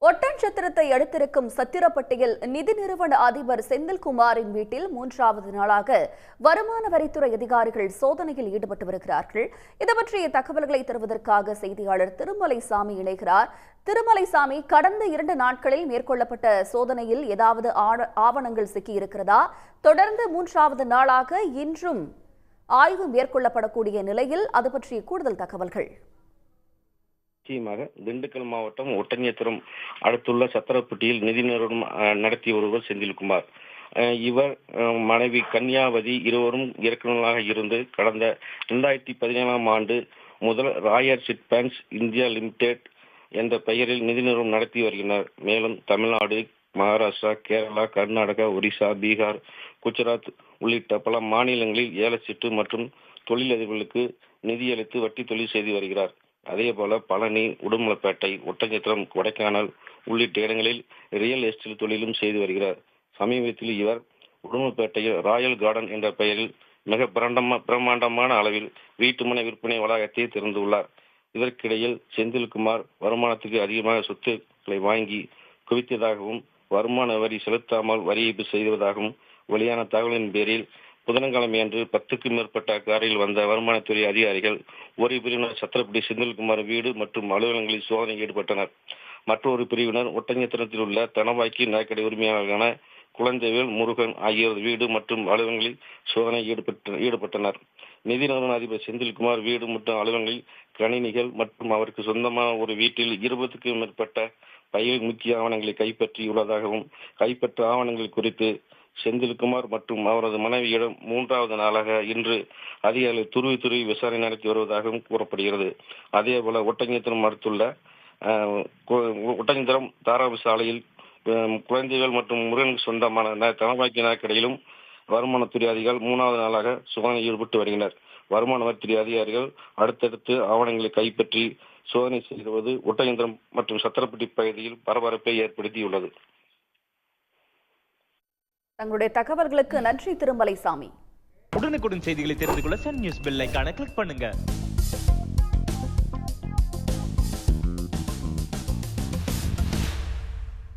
ஒட்டன்சத்திரத்தை அடுத்திருக்கும் சத்திரப்பட்டியில் நிதி நிறுவன அதிபர் செந்தில்குமாரின் வீட்டில் மூன்றாவது நாளாக வருமான வரித்துறை அதிகாரிகள் சோதனையில் ஈடுபட்டு வருகிறார்கள். இது பற்றிய தகவல்களை தருவதற்காக செய்தியாளர் திருமலைசாமி இணைகிறார். திருமலைசாமி, கடந்த 2 நாட்களில் மேற்கொள்ளப்பட்ட சோதனையில் ஏதாவது ஆவணங்கள் சிக்கியிருக்கிறதா? தொடர்ந்து மூன்றாவது நாளாக இன்றும் ஆய்வு மேற்கொள்ளப்படக்கூடிய நிலையில் அது பற்றிய கூடுதல் தகவல்கள். நிச்சயமாக திண்டுக்கல் மாவட்டம் ஒட்டன்சத்திரம் அடுத்துள்ள சத்திரப்பட்டியில் நிதி நிறுவனம் நடத்திய ஒருவர் செந்தில்குமார். இவர் மனைவி கன்யாவதி இருவரும் இயக்குநர்களாக இருந்து கடந்த 2017ஆம் ஆண்டு முதல் Rayar chit banks India limited என்ற பெயரில் நிதி நிறுவனம் நடத்தி வருகின்றனர். மேலும் தமிழ்நாடு, மகாராஷ்டிரா, கேரளா, கர்நாடகா, ஒடிசா, பீகார், குஜராத் உள்ளிட்ட பல மாநிலங்களில் ஏலச்சீட்டு மற்றும் தொழிலதிபர்களுக்கு நிதியளித்து வட்டி தொழில் செய்து வருகிறார். அதேபோல பழனி, உடுமலைப்பேட்டை, ஒட்டன்சத்திரம், கொடைக்கானல் உள்ளிட்ட இடங்களில் ரியல் எஸ்டேட் தொழிலும் செய்து வருகிறார். சமீபத்தில் இவர் உடுமலைப்பேட்டையில் ராயல் கார்டன் என்ற பெயரில் மிக பிரம்மாண்டமான அளவில் வீட்டுமனை விற்பனை வளாகத்தை திறந்துள்ளார். இதற்கிடையில் செந்தில்குமார் வருமானத்துக்கு அதிகமாக சொத்துக்களை வாங்கி குவித்ததாகவும் வருமான வரி செலுத்தாமல் வரி ஏய்ப்பு செய்வதாகவும் வெளியான தகவலின் பேரில் புதன்கிழமை அன்று 10க்கும் மேற்பட்ட காரில் வந்த வருமானத்துறை அதிகாரிகள் ஒரு பிரிவினர் சத்திரப்பட்டி செந்தில்குமார் வீடு மற்றும் அலுவலகங்களில் சோதனையில் ஈடுபட்டனர். மற்றொரு பிரிவினர் ஒட்டன்சத்திரத்தில் உள்ள தனவாக்கி நகைக்கடை உரிமையாளர்களான குழந்தைவேல், முருகன் ஆகியோர் வீடு மற்றும் அலுவலகங்களில் சோதனையில் ஈடுபட்டனர். நிதி நிறுவன அதிபர் செந்தில்குமார் வீடு மற்றும் அலுவலகங்களில் கணினிகள் மற்றும் அவருக்கு சொந்தமான ஒரு வீட்டில் 20க்கும் மேற்பட்ட பையில் முக்கிய ஆவணங்களை கைப்பற்றியுள்ளதாகவும் கைப்பற்ற ஆவணங்கள் குறித்து செந்தில்குமார் மற்றும் அவரது மனைவியிடம் 3வது நாளாக இன்று அதிகாரிகள் துருவி விசாரணை நடத்தி வருவதாகவும் கூறப்படுகிறது. அதேபோல ஒட்டன்சத்திரம் அடுத்துள்ள ஒட்டன்சத்திரம் தாராபுர சாலையில் குழந்தைகள் மற்றும் முருகனுக்கு சொந்தமான தனவாக்கி நகைக்கடையிலும் வருமானத்துறை அதிகாரிகள் 3வது நாளாக சோதனையில் ஈடுபட்டு வருகின்றனர். வருமான வரித்துறை அதிகாரிகள் அடுத்தடுத்து ஆவணங்களை கைப்பற்றி சோதனை செய்வது ஒட்டன்சத்திரம் மற்றும் சத்திரப்பட்டி பகுதியில் பரபரப்பை ஏற்படுத்தியுள்ளது. தங்களுடைய தகவல்களுக்கு நன்றி திருமலைசாமி. உடனுக்குடன் செய்திகளை தெரிந்து கொள்ள சன் நியூஸ் பெல் ஐகானை கிளிக் பண்ணுங்க.